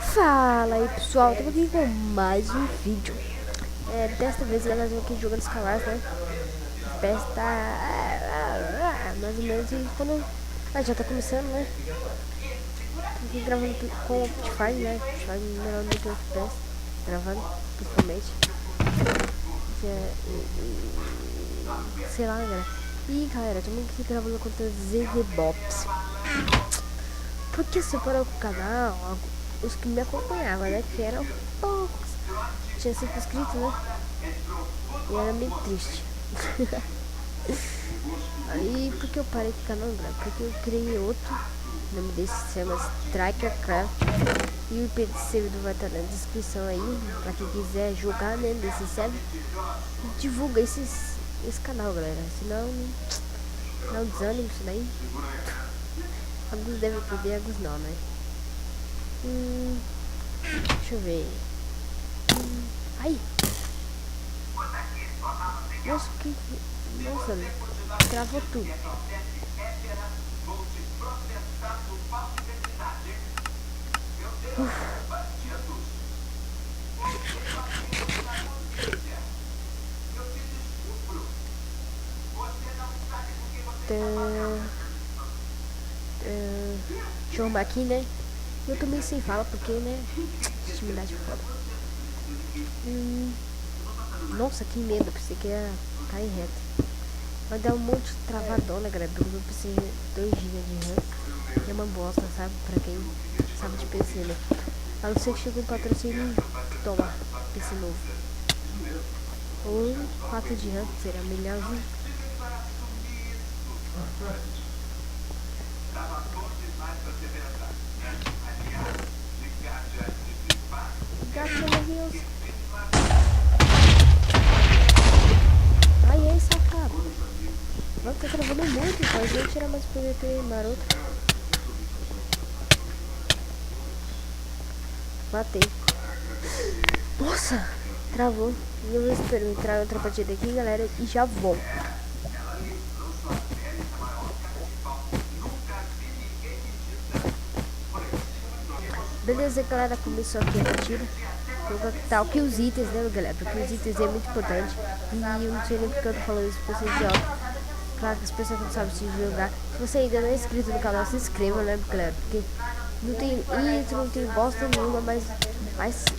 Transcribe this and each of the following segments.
Fala aí pessoal, estamos aqui com mais um vídeo. Desta vez nós vamos aqui jogando Skywars, né? O FPS tá mais ou menos e quando. Já tá começando, né? Tô aqui gravando com o Optifine, né? Optifine melhorando muito o FPS, gravando, principalmente. Sei lá, galera. E galera, estamos aqui gravando contra ZDBops. Porque separou o canal, os que me acompanhavam, né? Que eram poucos. Tinha 5 inscritos, né? E era meio triste. Aí, porque eu parei com o canal, galera? Porque eu criei outro. O nome desse se chama StrikerCraft. E o IP de servidor vai estar na descrição aí. Pra quem quiser jogar, né? Desse server. Divulga esse canal, galera. Senão, não desânimo isso daí. Alguns devem perder, alguns não, né? Deixa eu ver. Ai! Nossa, que... Nossa, travou tudo. Deixa eu arrumar aqui, né? Eu também sem fala porque, né? Intimidade foda. Nossa, que medo. Pensei que ia cair reto. Vai dar um monte de travadona, galera. Eu pensei 2 GB de RAM. É uma bosta, sabe? Pra quem sabe de PC, né? A não ser que chegue um patrocínio, toma, PC novo. Ou 4 de RAM, será melhorzinho. Graças a Deus. Ai, ai, safado. Nossa, tá travando muito, pode eu tirar mais PVP maroto. Matei. Nossa, travou. Eu vou esperar entrar outra partida aqui, galera, e já volto. Beleza, galera, começou aqui a partida. Vou captar o que os itens, né, galera? Porque os itens é muito importante. E eu não sei nem porque eu tô falando isso pra vocês, ó. Claro que as pessoas não sabem se jogar. Se você ainda não é inscrito no canal, se inscreva, né, galera? Porque não tem intro, não tem bosta nenhuma, mas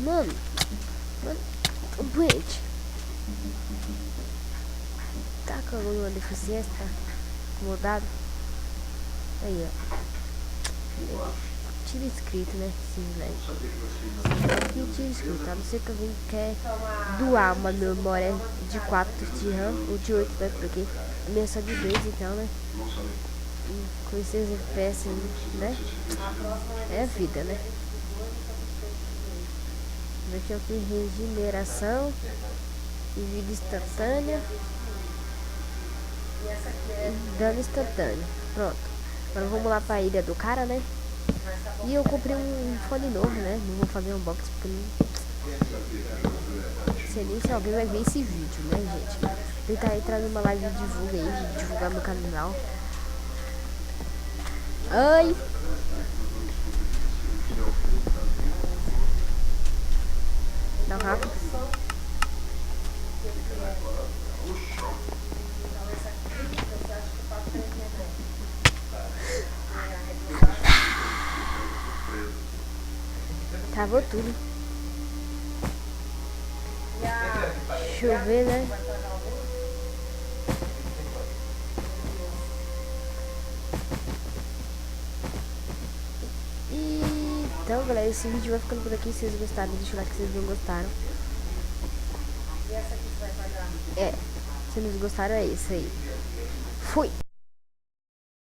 mano, doente. Tá com alguma deficiência, tá incomodado? Aí, ó. Tira inscrito, né? Aqui tira inscrito, a não ser que alguém quer doar uma memória de 4 de RAM ou de 8, né? Porque a minha é só de 2, então, né? E com esses FPS, né? É a vida, né? Aqui eu fiz regeneração e vida instantânea e dano instantâneo. Pronto. Agora vamos lá pra ilha do cara, né? E eu comprei um fone novo, né? Não vou fazer um unboxing porque não sei nem se alguém vai ver esse vídeo, né, gente? Tentar entrar numa live de divulga aí, de divulgar meu canal. Ai! Não, rápido. Travou tudo. Deixa eu ver, né? Então, galera, esse vídeo vai ficando por aqui. Se vocês gostaram, deixa o like se vocês não gostaram. Se não gostaram, é isso aí. Fui!